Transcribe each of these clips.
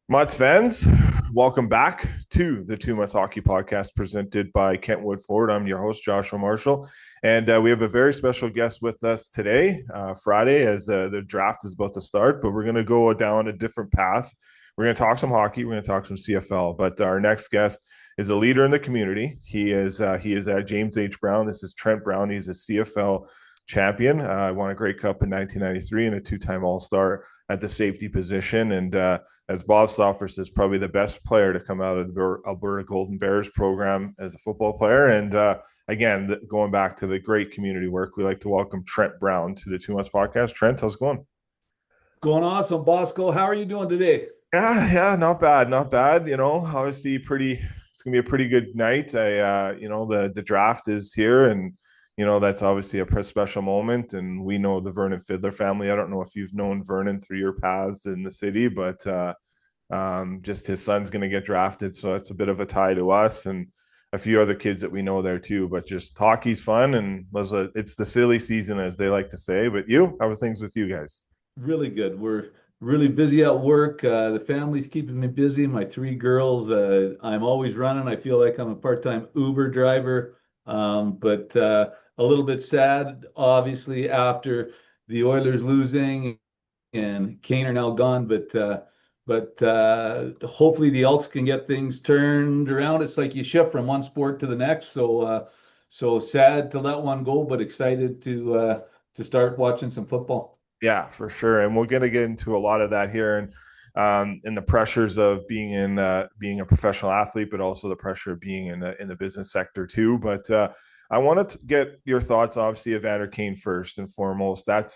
Mats fans, welcome back to the Two Must Hockey Podcast presented by Kentwood Ford. I'm your host, Joshua Marshall, and we have a very special guest with us today, Friday, as the draft is about to start. But we're going to go down a different path. We're going to talk some hockey. We're going to talk some CFL. But our next guest is a leader in the community. He is James H. Brown. This is Trent Brown. He's a CFL champion. Won a Grey Cup in 1993 and a two-time All-Star at the safety position. And as Bob Stauffer says, probably the best player to come out of the Alberta Golden Bears program as a football player. And again, going back to the great community work, we like to welcome Trent Brown to the Two Months Podcast. Trent, how's it going? Going awesome, Bosco. How are you doing today? Yeah, not bad, not bad. Obviously, pretty. It's gonna be a pretty good night. The draft is here, and that's obviously a special moment. And we know the Vernon Fiddler family. I don't know if you've known Vernon through your paths in the city, but just his son's gonna get drafted, so it's a bit of a tie to us and a few other kids that we know there too. But just hockey's fun, and it's the silly season, as they like to say. But how are things with you guys? Really good. We're really busy at work. The family's keeping me busy. My three girls. I'm always running. I feel like I'm a part-time Uber driver, but a little bit sad, obviously, after the Oilers losing and Kane are now gone. But hopefully the Elks can get things turned around. It's like you shift from one sport to the next. So sad to let one go, but excited to start watching some football. Yeah, for sure. And we're going to get into a lot of that here and the pressures of being a professional athlete, but also the pressure of being in the business sector too. But I wanted to get your thoughts, obviously, Evander Kane first and foremost. That's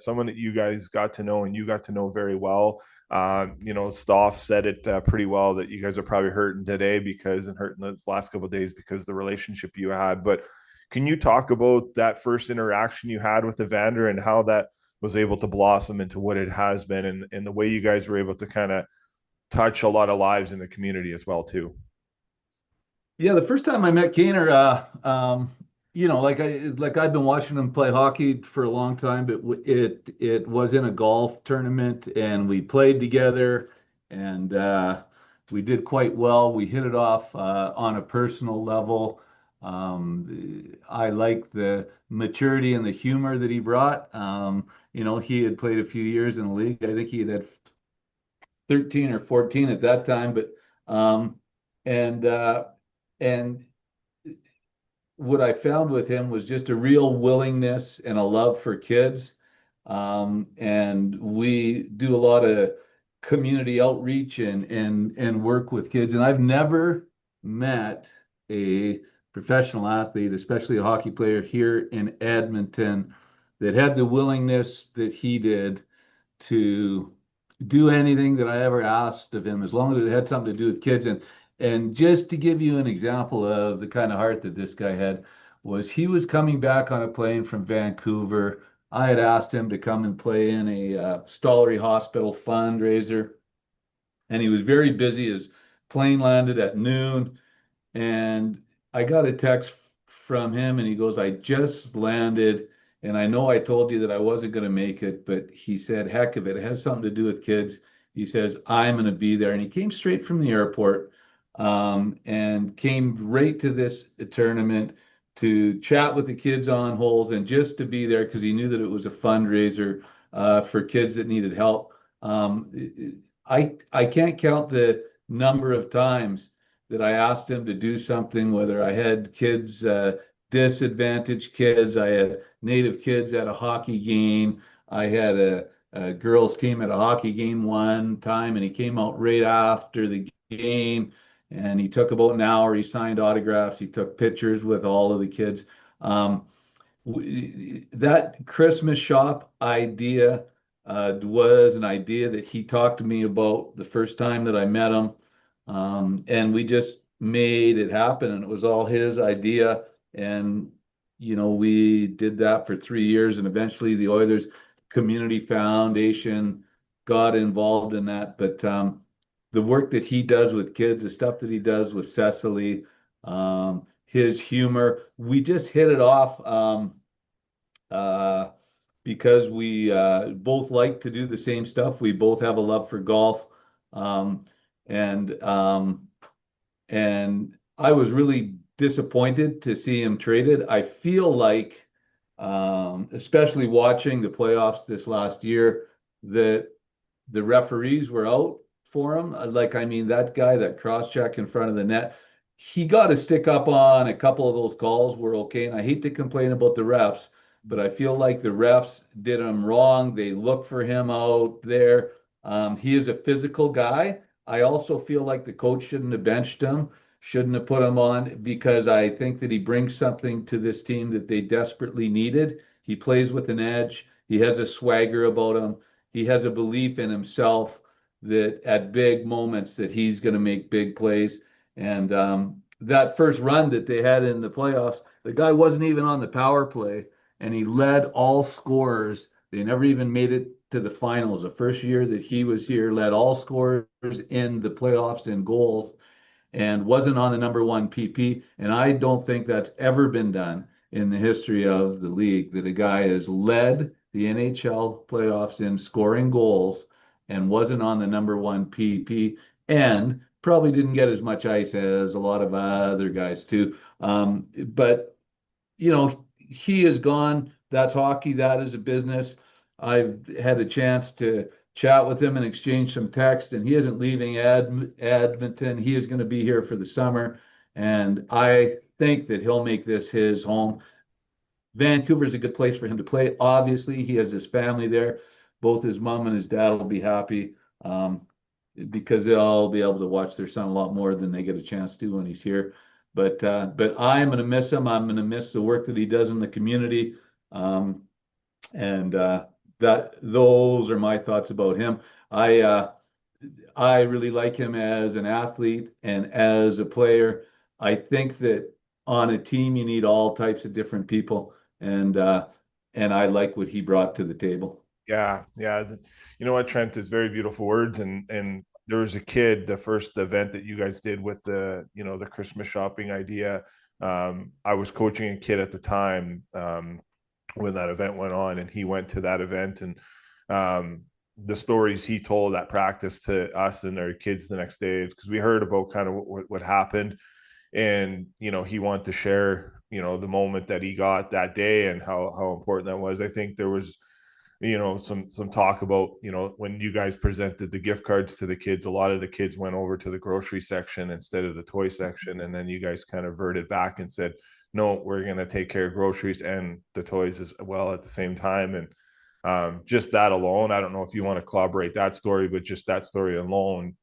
someone that you guys got to know and you got to know very well. Stoff said it pretty well that you guys are probably hurting today because and hurting the last couple of days because of the relationship you had. But can you talk about that first interaction you had with Evander and how that was able to blossom into what it has been and the way you guys were able to kind of touch a lot of lives in the community as well too. Yeah, the first time I met Kaner, like I've been watching him play hockey for a long time, but it was in a golf tournament, and we played together, and we did quite well. We hit it off on a personal level. I like the maturity and the humor that he brought. He had played a few years in the league. I think he had 13 or 14 at that time, but and uh, and what I found with him was just a real willingness and a love for kids. And we do a lot of community outreach and work with kids. And I've never met a professional athlete, especially a hockey player here in Edmonton, that had the willingness that he did to do anything that I ever asked of him, as long as it had something to do with kids. And just to give you an example of the kind of heart that this guy had, was he was coming back on a plane from Vancouver. I had asked him to come and play in a Stollery Hospital fundraiser, and he was very busy. His plane landed at noon, and I got a text from him, and he goes, "I just landed, and I know I told you that I wasn't going to make it, but," he said, "heck of it. It has something to do with kids." He says, "I'm going to be there." And he came straight from the airport, and came right to this tournament to chat with the kids on holes and just to be there because he knew that it was a fundraiser for kids that needed help. I can't count the number of times that I asked him to do something, whether I had kids, disadvantaged kids, I had native kids at a hockey game, I had a girls' team at a hockey game one time, and he came out right after the game, and he took about an hour. He signed autographs, he took pictures with all of the kids. Um, that Christmas shop idea was an idea that he talked to me about the first time that I met him. And we just made it happen, and it was all his idea. And, we did that for 3 years, and eventually the Oilers Community Foundation got involved in that. But the work that he does with kids, the stuff that he does with Cecily, his humor, we just hit it off. Uh, because we both like to do the same stuff. We both have a love for golf. And and I was really disappointed to see him traded. I feel like, especially watching the playoffs this last year, that the referees were out for him. Like, I mean, that guy, that cross check in front of the net, he got to stick up on a couple of those calls were okay. And I hate to complain about the refs, but I feel like the refs did him wrong. They look for him out there. He is a physical guy. I also feel like the coach shouldn't have benched him, shouldn't have put him on, because I think that he brings something to this team that they desperately needed. He plays with an edge. He has a swagger about him. He has a belief in himself that at big moments that he's going to make big plays. And that first run that they had in the playoffs, the guy wasn't even on the power play, and he led all scorers. They never even made it to the finals. The first year that he was here, led all scorers in the playoffs in goals, and wasn't on the number one PP. And I don't think that's ever been done in the history of the league, that a guy has led the NHL playoffs in scoring goals and wasn't on the number one PP, and probably didn't get as much ice as a lot of other guys too. But he is gone. That's hockey. That is a business. I've had a chance to chat with him and exchange some text, and he isn't leaving Edmonton. He is going to be here for the summer, and I think that he'll make this his home. Vancouver is a good place for him to play. Obviously, he has his family there. Both his mom and his dad will be happy, because they'll be able to watch their son a lot more than they get a chance to when he's here. But I'm going to miss him. I'm going to miss the work that he does in the community. Um, and that those are my thoughts about him. I uh, I really like him as an athlete and as a player. I think that on a team you need all types of different people, and I like what he brought to the table. Yeah, yeah. You know what, Trent, is very beautiful words. And there was a kid, the first event that you guys did with the Christmas shopping idea. I was coaching a kid at the time, when that event went on, and he went to that event, and the stories he told at practice to us and our kids the next day, because we heard about kind of what happened. And he wanted to share the moment that he got that day and how important that was. I think there was some talk about when you guys presented the gift cards to the kids, a lot of the kids went over to the grocery section instead of the toy section, and then you guys kind of verted back and said, no, we're going to take care of groceries and the toys as well at the same time. And just that alone, I don't know if you want to collaborate that story, but just that story alone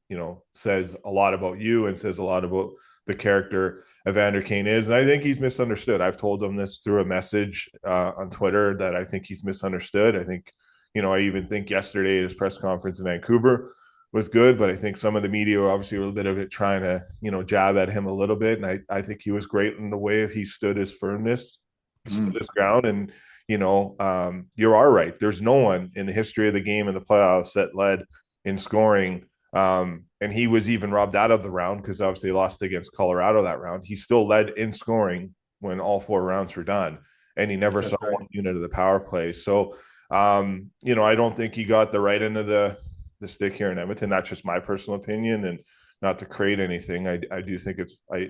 says a lot about you and says a lot about the character Evander Kane is. And I think he's misunderstood. I've told him this through a message on Twitter, that I think he's misunderstood. I think, I even think yesterday at his press conference in Vancouver was good, but I think some of the media were obviously a little bit of it trying to, jab at him a little bit. And I think he was great in the way he stood his firmness, stood Mm, his ground. And, you are right. There's no one in the history of the game in the playoffs that led in scoring. And he was even robbed out of the round because obviously he lost against Colorado that round. He still led in scoring when all four rounds were done, and he never saw that's right. one unit of the power play. So, I don't think he got the right end of the stick here in Edmonton. That's just my personal opinion, and not to create anything. I do think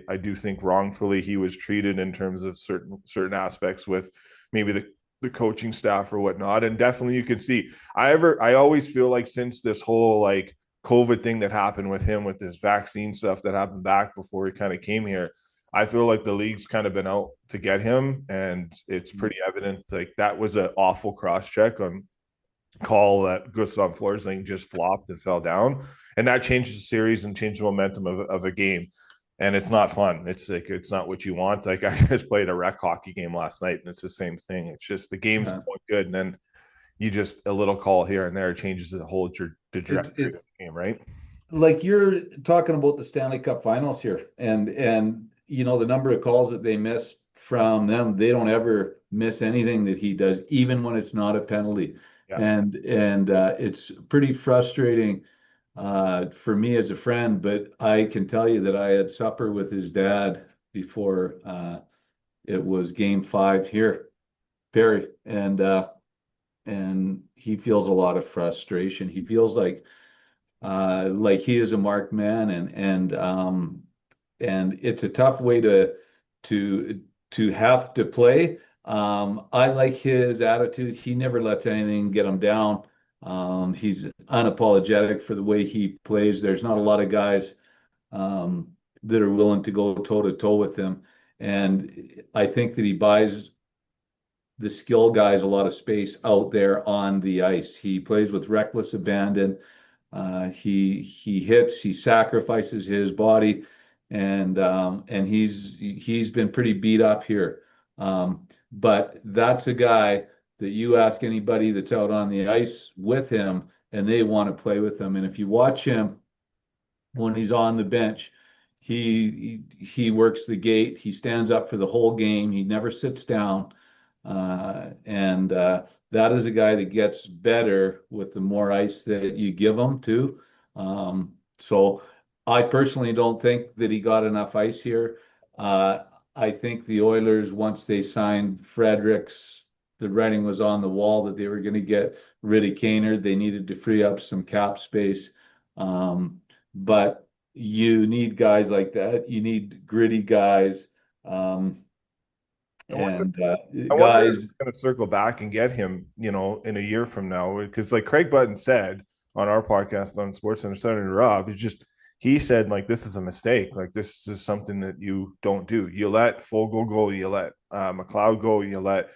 I do think wrongfully he was treated in terms of certain aspects with maybe the coaching staff or whatnot. And definitely you can see I always feel like since this whole like COVID thing that happened with him, with this vaccine stuff that happened back before he kind of came here, I feel like the league's kind of been out to get him, and it's Mm, pretty evident. Like that was an awful cross check on call that Gustav Forsling just flopped and fell down, and that changed the series and changed the momentum of a game. And it's not fun. It's like it's not what you want. Like I just played a rec hockey game last night, and it's the same thing. It's just the game's yeah. going good, and then you just a little call here and there changes the whole trajectory of It the game, right? like you're talking about the Stanley Cup Finals here, and the number of calls that they miss from them, they don't ever miss anything that he does, even when it's not a penalty. Yeah. And it's pretty frustrating for me as a friend, but I can tell you that I had supper with his dad before it was game five here, Perry, and he feels a lot of frustration. He feels like like he is a marked man, and it's a tough way to to have to play. I like his attitude. He never lets anything get him down. He's unapologetic for the way he plays. There's not a lot of guys um, that are willing to go toe to toe with him, and I think that he buys the skill guys a lot of space out there on the ice. He plays with reckless abandon. He hits, he sacrifices his body, and he's been pretty beat up here. But that's a guy that you ask anybody that's out on the ice with him, and they want to play with him. And if you watch him when he's on the bench, he works the gate. He stands up for the whole game. He never sits down. And that is a guy that gets better with the more ice that you give him too. So I personally don't think that he got enough ice here. Uh, I think the Oilers, once they signed Fredericks, the writing was on the wall that they were going to get rid of Kaner. They needed to free up some cap space. Um, but you need guys like that. You need gritty guys. Um, I wonder and I wonder if guys, we're going to circle back and get him, in a year from now, because like Craig Button said on our podcast on Sports Center, Senator Rob, he said like this is a mistake, like this is something that you don't do. You let Fogle go, you let McLeod go, you let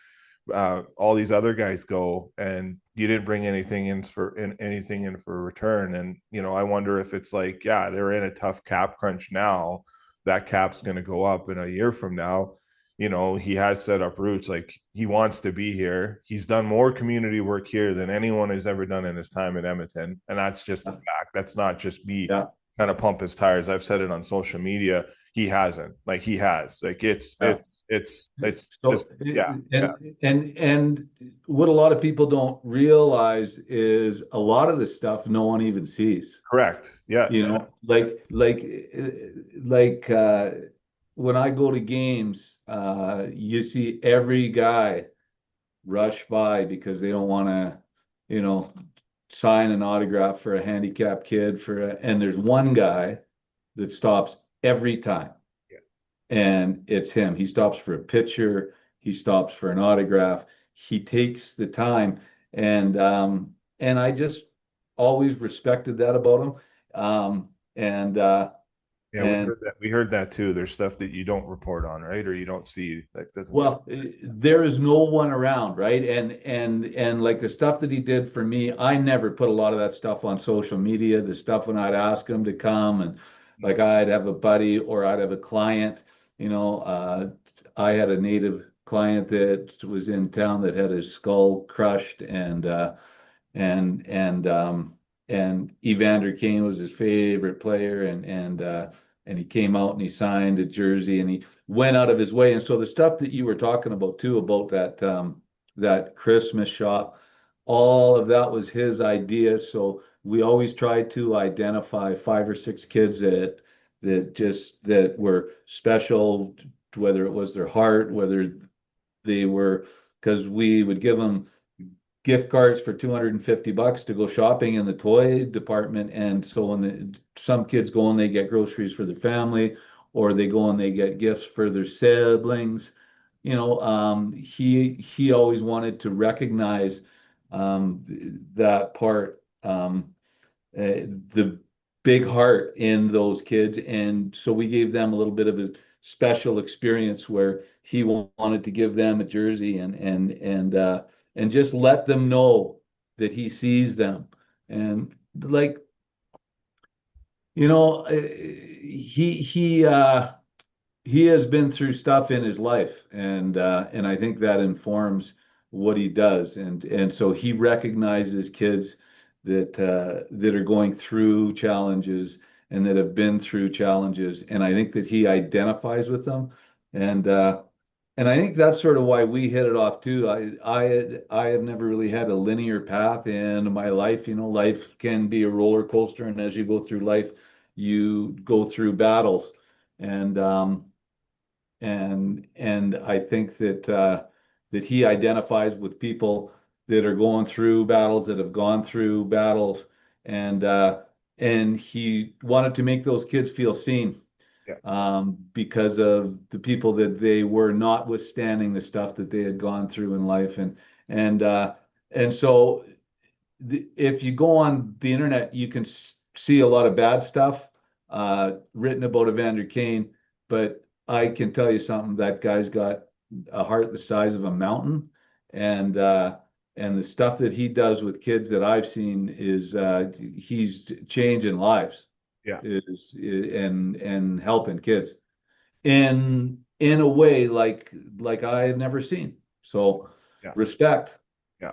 all these other guys go, and you didn't bring anything in for a return. And I wonder if it's like, yeah, they're in a tough cap crunch now. That cap's going to go up in a year from now. He has set up roots. Like he wants to be here. He's done more community work here than anyone has ever done in his time at Edmonton, and that's just a fact. That's not just me yeah, kind of pump his tires. I've said it on social media. He hasn't. Like he has. Like it's yeah. it's it's just So, yeah, yeah. and what a lot of people don't realize is a lot of the stuff no one even sees. Correct. Yeah, You yeah, know, like when I go to games, you see every guy rush by because they don't want to, you know, sign an autograph for a handicapped kid and there's one guy that stops every time, yeah. and it's him. He stops for a picture, he stops for an autograph, he takes the time, and I just always respected that about him. Um, and Yeah, we and heard that. We heard that too. There's stuff that you don't report on, right? Or you don't see that doesn't get. Well, there is no one around, right? And like the stuff that he did for me, I never put a lot of that stuff on social media. The stuff when I'd ask him to come, and like I'd have a buddy or I'd have a client, you know, I had a native client that was in town that had his skull crushed, and and um and Evander Kane was his favorite player, and he came out and he signed a jersey and he went out of his way. And so the stuff that you were talking about too, about that Christmas shop, all of that was his idea. So we always tried to identify 5 or 6 kids that were special, whether it was their heart, whether they were, because we would give them gift cards for $250 to go shopping in the toy department. And so some kids go and they get groceries for their family, or they go and they get gifts for their siblings. He always wanted to recognize that part, the big heart in those kids. And so we gave them a little bit of a special experience where he wanted to give them a jersey and just let them know that he sees them. And like, he has been through stuff in his life, and I think that informs what he does, and so he recognizes kids that are going through challenges and that have been through challenges, and I think that he identifies with them, and uh, and I think that's sort of why we hit it off too. I have never really had a linear path in my life. Life can be a roller coaster, and as you go through life, you go through battles, and I think that he identifies with people that are going through battles, that have gone through battles, and and he wanted to make those kids feel seen, Yeah. because of the people that they were, notwithstanding the stuff that they had gone through in life. And and so if you go on the internet, you can see a lot of bad stuff written about Evander Kane, but I can tell you something, that guy's got a heart the size of a mountain, and the stuff that he does with kids that I've seen is he's changing lives, Yeah. and helping kids in a way like I had never seen. So Yeah. respect. Yeah.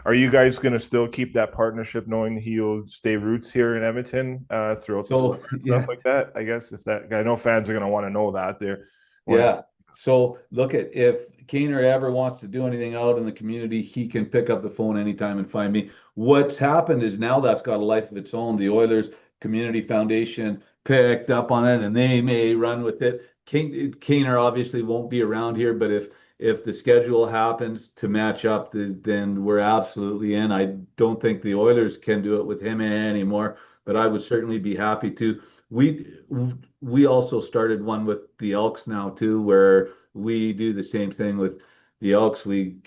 Are you guys going to still keep that partnership, knowing he'll stay roots here in Edmonton throughout the summer So and stuff yeah, like that? I guess if that, I know fans are going to want to know that. They're want to. yeah. So look at, if Keener ever wants to do anything out in the community, he can pick up the phone anytime and find me. What's happened is now that's got a life of its own. The Oilers Community Foundation picked up on it and they may run with it. Keener obviously won't be around here, but if the schedule happens to match up, then we're absolutely in. I don't think the Oilers can do it with him anymore, but I would certainly be happy to. We we also started one with the Elks now too, where we do the same thing with the Elks. We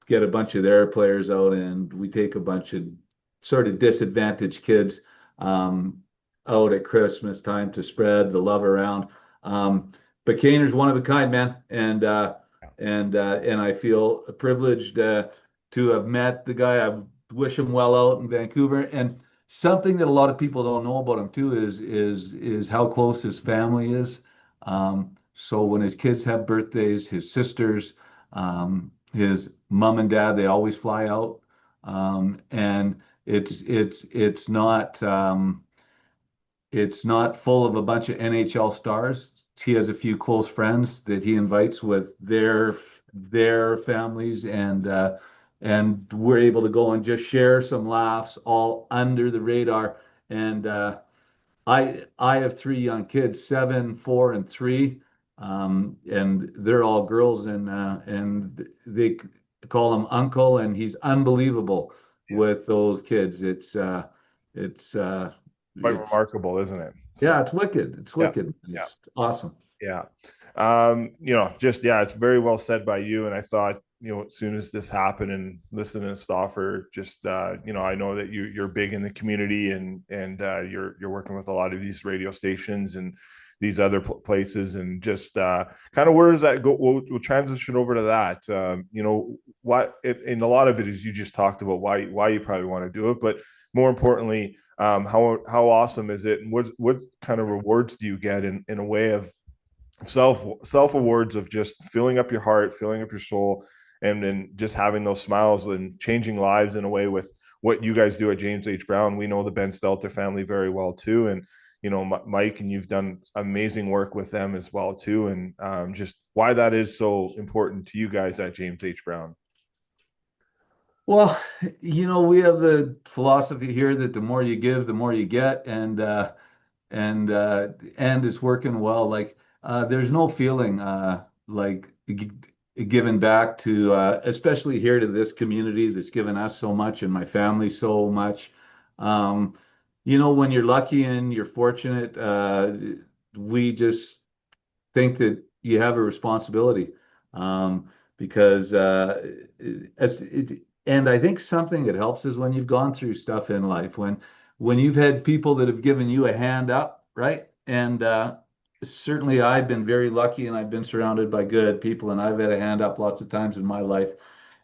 get a bunch of their players out and we take a bunch of sort of disadvantaged kids um, out at Christmas time to spread the love around. Um, but Kaner's one of a kind, man, and I feel privileged to have met the guy. I wish him well out in Vancouver. And something that a lot of people don't know about him too is how close his family is. So when his kids have birthdays, his sisters, his mom and dad, they always fly out, and it's not full of a bunch of NHL stars. He has a few close friends that he invites with their families, and we're able to go and just share some laughs all under the radar. And I have three young kids, 7, 4, and 3, and they're all girls, and they call him Uncle, and he's unbelievable Yeah. with those kids. It's Quite it's remarkable, isn't it? yeah, So it's wicked. It's yeah, wicked. yeah, It's awesome. yeah. Just yeah, it's very well said by you. And I thought, as soon as this happened and listening to Stoffer, just I know that you're big in the community, and you're working with a lot of these radio stations and these other places, and just kind of where does that go? We'll transition over to that. What and a lot of it is you just talked about why you probably want to do it, but more importantly, how awesome is it, and what kind of rewards do you get in a way of self awards of just filling up your heart, filling up your soul, and then just having those smiles and changing lives in a way with what you guys do at James H. Brown. We know the Ben Stelter family very well too, and Mike, and you've done amazing work with them as well too, and just why that is so important to you guys at James H. Brown. Well, we have the philosophy here that the more you give, the more you get, and it's working well. Like there's no feeling like giving back to especially here to this community that's given us so much and my family so much. Um, when you're lucky and you're fortunate, we just think that you have a responsibility, because as it, and I think something that helps is when you've gone through stuff in life, when you've had people that have given you a hand up, right? And certainly I've been very lucky and I've been surrounded by good people and I've had a hand up lots of times in my life.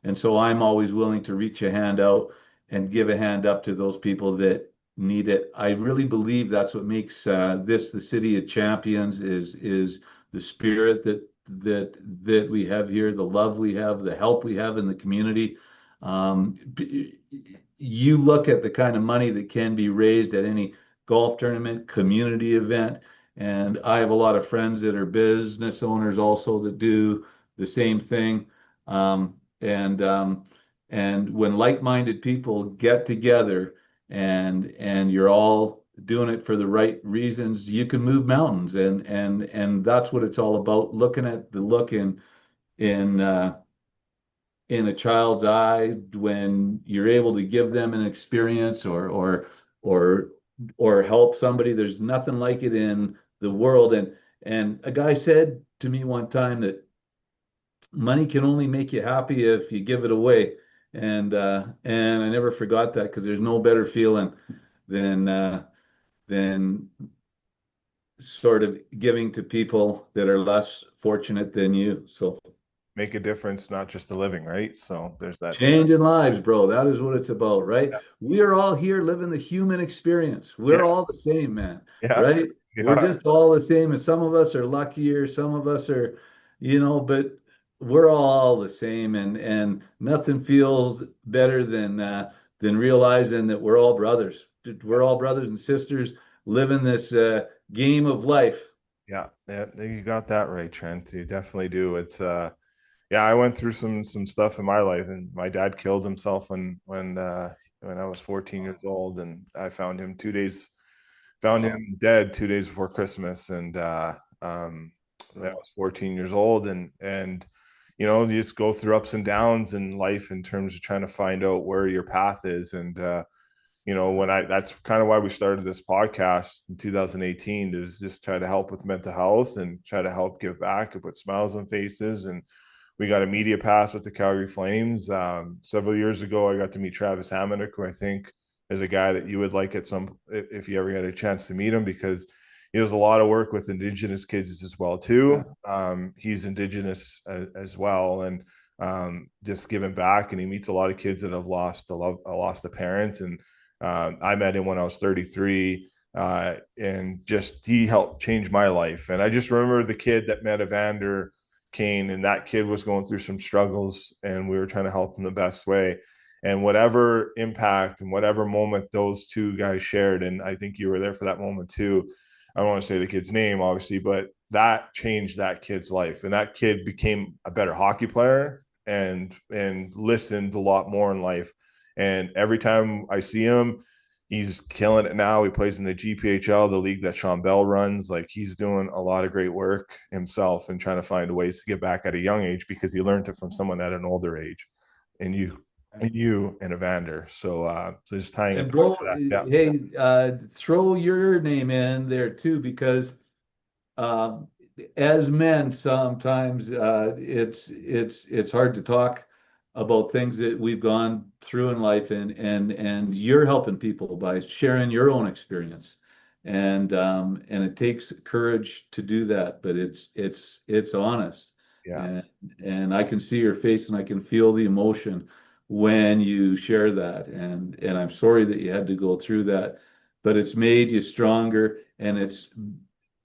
And so I'm always willing to reach a hand out and give a hand up to those people that need it. I really believe that's what makes this the city of champions, is the spirit that we have here, the love we have, the help we have in the community. You look at the kind of money that can be raised at any golf tournament, community event, and I have a lot of friends that are business owners also that do the same thing. And when like-minded people get together and you're all doing it for the right reasons, you can move mountains, and that's what it's all about. Looking at the look in in a child's eye when you're able to give them an experience or or help somebody. There's nothing like it in the world. And a guy said to me one time that money can only make you happy if you give it away. And I never forgot that because there's no better feeling than than sort of giving to people that are less fortunate than you. So Make a difference, not just a living, right? So there's that. changing lives, bro. That is what it's about, right? We are all here living the human experience. We're Yeah, all the same, man, yeah, right? We're yeah, just all the same. And some of us are luckier, some of us are, but we're all the same. And nothing feels better than realizing that we're all brothers. We're all brothers and sisters living this game of life. yeah. Yeah, you got that right, Trent. You definitely do. It's yeah, I went through some stuff in my life, and my dad killed himself when I was 14 years old, and I found Wow. him dead 2 days before Christmas, and I Wow. was 14 years old, and you just go through ups and downs in life in terms of trying to find out where your path is, and when I that's kind of why we started this podcast in 2018, to just try to help with mental health and try to help give back and put smiles on faces. And we got a media pass with the Calgary Flames. Several years ago, I got to meet Travis Hamonic, who I think is a guy that you would like at some if you ever get a chance to meet him, because he does a lot of work with Indigenous kids as well too. He's Indigenous as well, and just giving back. And he meets a lot of kids that have lost a parent. And I met him when I was 33, and just he helped change my life. And I just remember the kid that met Evander Kane, and that kid was going through some struggles, and we were trying to help him the best way. And whatever impact and whatever moment those two guys shared, and I think you were there for that moment too. I don't want to say the kid's name, obviously, but that changed that kid's life, and that kid became a better hockey player and listened a lot more in life. And every time I see him, he's killing it now. He plays in the GPHL, the league that Sean Bell runs. Like, he's doing a lot of great work himself and trying to find ways to get back at a young age, because he learned it from someone at an older age. And you and Evander. So just tying it And back bro, to that. Yeah. hey, throw your name in there too, because um, as men, sometimes it's hard to talk about things that we've gone through in life, and you're helping people by sharing your own experience, and it takes courage to do that, but it's honest, Yeah. and and I can see your face and I can feel the emotion when you share that, and I'm sorry that you had to go through that, but it's made you stronger, and it's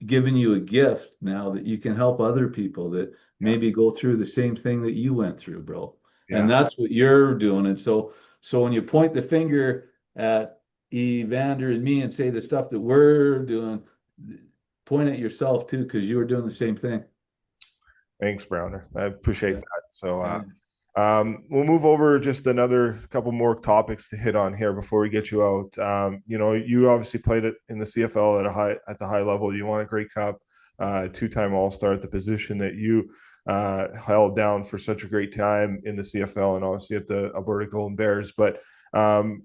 given you a gift now that you can help other people that Yeah. maybe go through the same thing that you went through, bro. And Yeah. that's what you're doing. And so when you point the finger at Evander and me and say the stuff that we're doing, point at yourself too, because you were doing the same thing. Thanks, Browner. I appreciate Yeah. that. So Yeah. we'll move over just another couple more topics to hit on here before we get you out. You obviously played it in the CFL at the high level. You won a Grey Cup, two-time All-Star at the position that you held down for such a great time in the CFL, and obviously at the Alberta Golden Bears. But can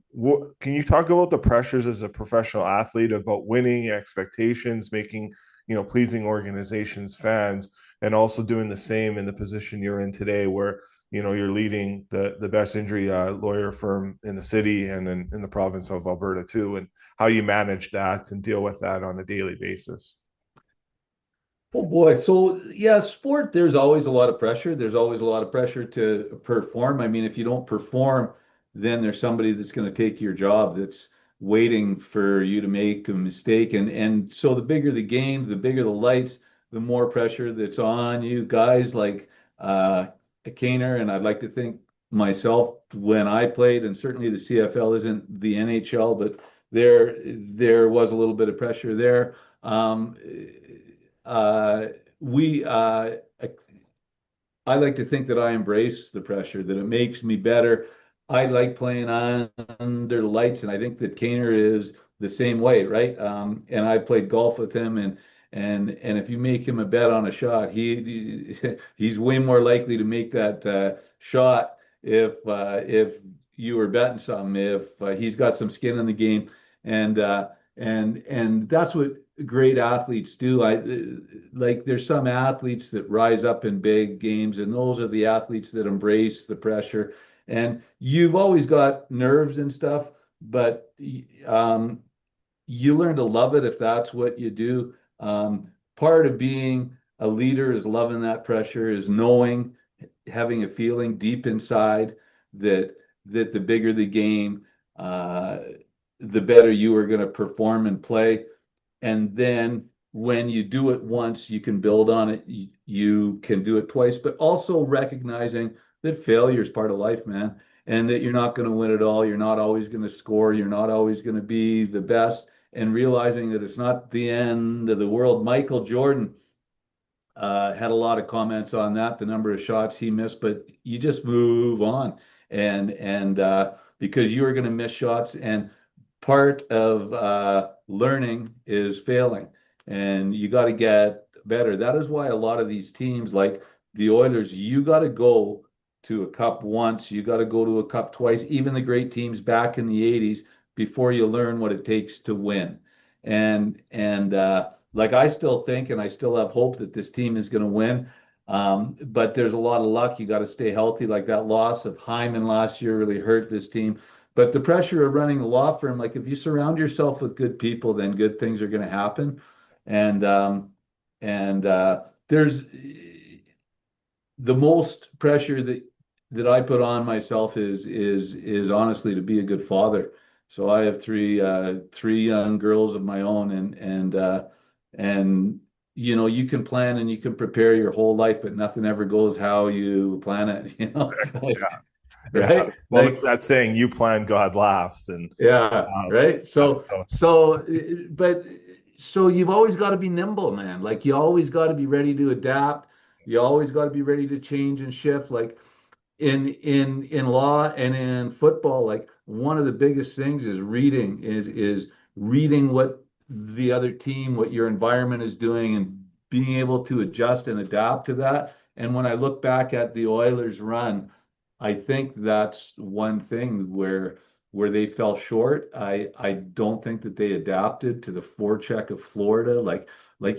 you talk about the pressures as a professional athlete, about winning, expectations, making, pleasing organizations, fans, and also doing the same in the position you're in today, where you're leading the best injury lawyer firm in the city and in the province of Alberta too, and how you manage that and deal with that on a daily basis? Oh boy. So yeah, sport, there's always a lot of pressure. There's always a lot of pressure to perform. I mean, if you don't perform, then there's somebody that's going to take your job that's waiting for you to make a mistake. And so the bigger the game, the bigger the lights, the more pressure that's on you. Guys like uh Kaner, and I'd like to think myself when I played, and certainly the CFL isn't the NHL, but there was a little bit of pressure there. Um, uh, we I like to think that I embrace the pressure, that it makes me better. I like playing under the lights, and I think that Kaner is the same way, right? And I played golf with him, and if you make him a bet on a shot, he's way more likely to make that shot if you were betting something, if he's got some skin in the game, and And that's what great athletes do. I like there's some athletes that rise up in big games, and those are the athletes that embrace the pressure. And you've always got nerves and stuff, but you learn to love it if that's what you do. Part of being a leader is loving that pressure, is knowing, having a feeling deep inside that the bigger the game, uh, the better you are going to perform and play. And then when you do it once, you can build on it. You can do it twice, but also recognizing that failure is part of life, man, and that you're not going to win it all. You're not always going to score. You're not always going to be the best, and realizing that it's not the end of the world. Michael Jordan had a lot of comments on that, the number of shots he missed, but you just move on, and because you are going to miss shots, and part of learning is failing, and you got to get better. That is why a lot of these teams, like the Oilers, you got to go to a cup once, you got to go to a cup twice, even the great teams back in the 80s, before you learn what it takes to win. And like I still think, and I still have hope that this team is going to win. But there's a lot of luck. You got to stay healthy. Like that loss of Hyman last year really hurt this team. But the pressure of running a law firm, like if you surround yourself with good people, then good things are going to happen. And there's the most pressure that I put on myself is honestly to be a good father. So I have three young girls of my own, and you know, you can plan and you can prepare your whole life, but nothing ever goes how you plan it, you know. Yeah. Yeah. Right? Well, there's Like, that saying, "You plan, God laughs," and yeah, right. yeah, But so you've always got to be nimble, man. Like you always got to be ready to adapt. You always got to be ready to change and shift. Like in law and in football, like one of the biggest things is reading, is reading what the other team, what your environment is doing, and being able to adjust and adapt to that. And when I look back at the Oilers run, I think that's one thing where they fell short. I don't think that they adapted to the forecheck of Florida. Like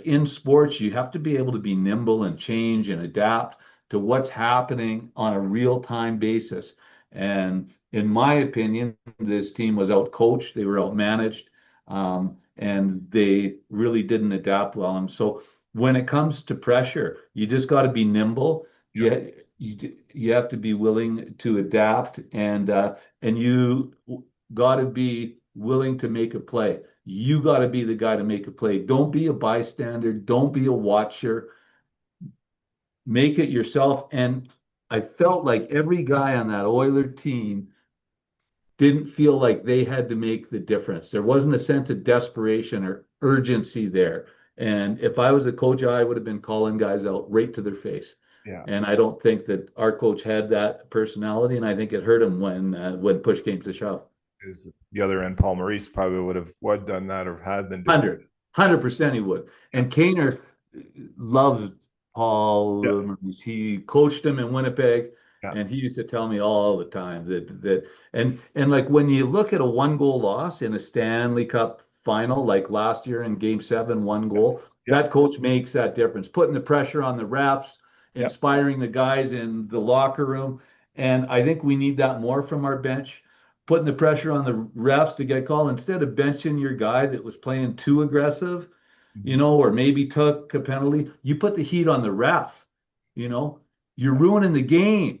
in sports, you have to be able to be nimble and change and adapt to what's happening on a real time basis. And in my opinion, this team was out coached, they were out managed, and they really didn't adapt well. And so when it comes to pressure, you just got to be nimble. yeah, You have to be willing to adapt, and you got to be willing to make a play. You got to be the guy to make a play. Don't be a bystander. Don't be a watcher. Make it yourself. And I felt like every guy on that Oiler team didn't feel like they had to make the difference. There wasn't a sense of desperation or urgency there. And if I was a coach, I would have been calling guys out right to their face. yeah. And I don't think that our coach had that personality, and I think it hurt him when push came to shove. Is the other end, Paul Maurice probably would have done that or had been doing. 100% he would. Yeah, And Kaner loved yeah, Paul Maurice. He coached him in Winnipeg, yeah, and he used to tell me all the time that and like when you look at a one goal loss in a Stanley Cup final, like last year in Game 7, one goal, yeah, that coach makes that difference, putting the pressure on the refs, yeah. inspiring the guys in the locker room. And I think we need that more from our bench, putting the pressure on the refs to get called instead of benching your guy that was playing too aggressive, you Mhm. know, or maybe took a penalty. You put the heat on the ref, you know, you're ruining the game.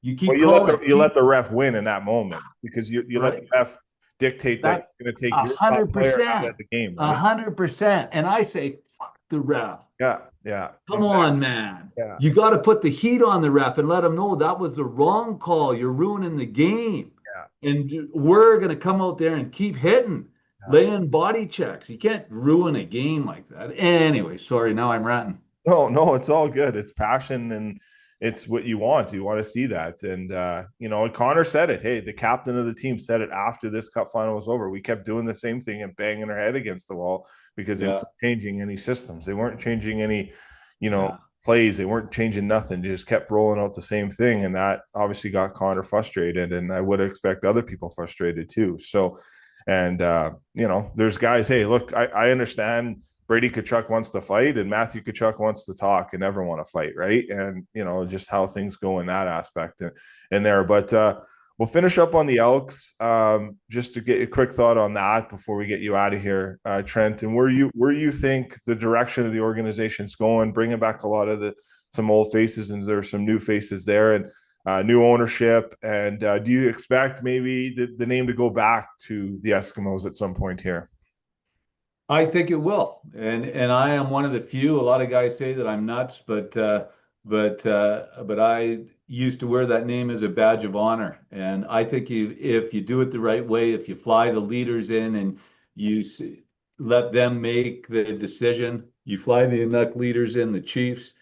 You Well, keep calling, you let the ref win in that moment because you let the right? ref dictate that That you're going to take a your top hundred player out of percent, the game, a right? hundred percent. And I say, fuck the ref. Yeah, yeah, Come on, exactly. man. Yeah, You got to put the heat on the ref and let him know that was the wrong call. You're ruining the game. yeah, And we're going to come out there and keep hitting, yeah. laying body checks. You can't ruin a game like that. Anyway, sorry, now I'm ranting. No, no, it's all good. It's passion and it's what you want. You want to see that. And and Connor said it. Hey, the captain of the team said it after this cup final was over. We kept doing the same thing and banging our head against the wall because they weren't Yeah, changing any systems. They weren't changing any, you know, yeah, plays. They weren't changing nothing. They just kept rolling out the same thing. And that obviously got Connor frustrated. And I would expect other people frustrated too. So And there's guys. Hey, look, I understand Brady Kachuk wants to fight, and Matthew Kachuk wants to talk, and never want to fight, right? And just how things go in that aspect in there. But we'll finish up on the Elks. Just to get a quick thought on that before we get you out of here, Trent, and where you think the direction of the organization's going, bringing back a lot of the some old faces, and there's some new faces there, and new ownership. And do you expect maybe the name to go back to the Eskimos at some point here? I think it will, and I am one of the few. A lot of guys say that I'm nuts, but I used to wear that name as a badge of honor. And I think if you do it the right way, if you fly the leaders in and you let them make the decision, you fly the Inuk leaders in, the Chiefs,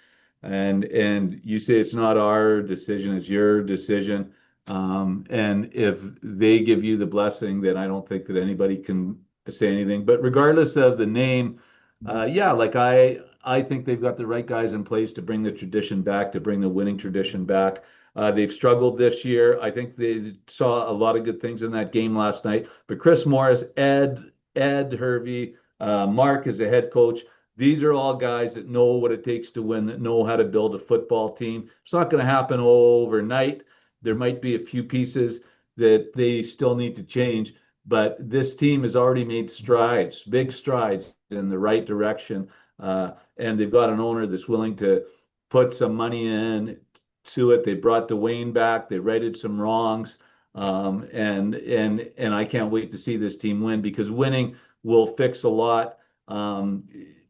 and you say it's not our decision, it's your decision. And if they give you the blessing, then I don't think that anybody can say anything. But regardless of the name, yeah, like I think they've got the right guys in place to bring the tradition back, to bring the winning tradition back. They've struggled this year. I think they saw a lot of good things in that game last night. But Chris Morris, Ed Hervey, Mark is the head coach. These are all guys that know what it takes to win, that know how to build a football team. It's not going to happen overnight. There might be a few pieces that they still need to change, but this team has already made strides, big strides in the right direction. And they've got an owner that's willing to put some money in to it. They brought Dwayne back. They righted some wrongs. And I can't wait to see this team win because winning will fix a lot.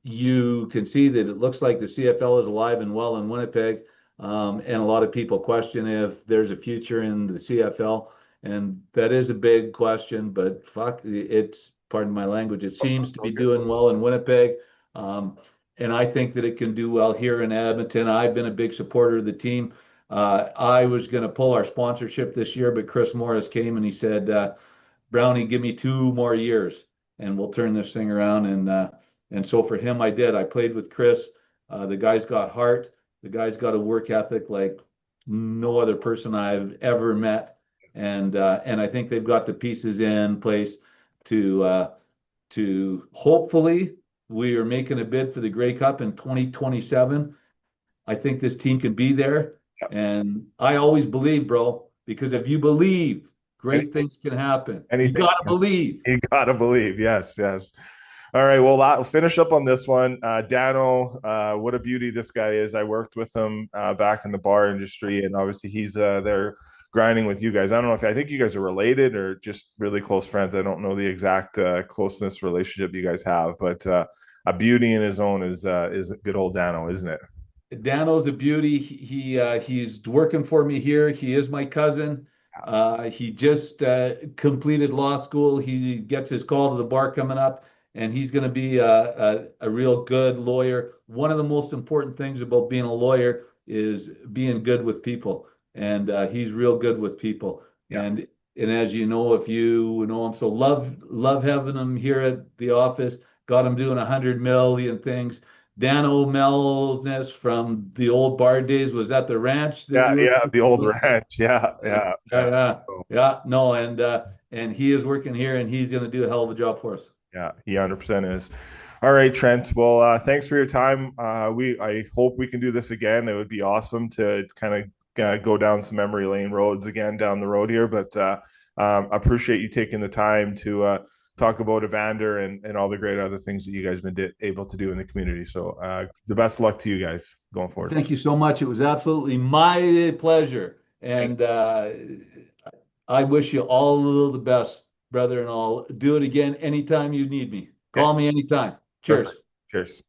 You can see that it looks like the CFL is alive and well in Winnipeg. And a lot of people question if there's a future in the CFL. And that is a big question, but fuck, it's, pardon my language, it seems to be Okay. doing well in Winnipeg. Um, and I think that it can do well here in Edmonton. I've been a big supporter of the team. I was going to pull our sponsorship this year, but Chris Morris came and he said, Brownie, give me 2 more years and we'll turn this thing around. And so for him, I did. I played with Chris. The guy's got heart. The guy's got a work ethic like no other person I've ever met. And I think they've got the pieces in place to hopefully we are making a bid for the Grey Cup in 2027. I think this team can be there. And I always believe, bro, because if you believe, great Anything, things can happen. You anything. gotta believe. You gotta believe. Yes, yes. All right. Well, I'll finish up on this one. Dano, what a beauty this guy is. I worked with him back in the bar industry, and obviously he's there grinding with you guys. I don't know if I think you guys are related or just really close friends. I don't know the exact closeness relationship you guys have, but a beauty in his own is good old Dano, isn't it? Dano's a beauty. He's working for me here. He is my cousin. He just completed law school. He gets his call to the bar coming up, and he's going to be a real good lawyer. One of the most important things about being a lawyer is being good with people, and he's real good with people. Yeah. And as you know, if you know him, so love having him here at the office. Got him doing 100 million things. Dan O'Mel's from the old bar days was at the ranch that Yeah, you were yeah, the old with? ranch. Yeah, Yeah, yeah, yeah, yeah. yeah, So, yeah. No, and he is working here, and he's going to do a hell of a job for us. yeah, he 100% is. All right, Trent. Well, thanks for your time. I hope we can do this again. It would be awesome to kind of go down some memory lane roads again down the road here. But I appreciate you taking the time to talk about Evander and all the great other things that you guys have been able to do in the community. So the best of luck to you guys going forward. Thank you so much. It was absolutely my pleasure, Thank and I wish you all the best, brother. And I'll do it again anytime you need me. you. Okay, Call me anytime. perfect. Cheers. Cheers.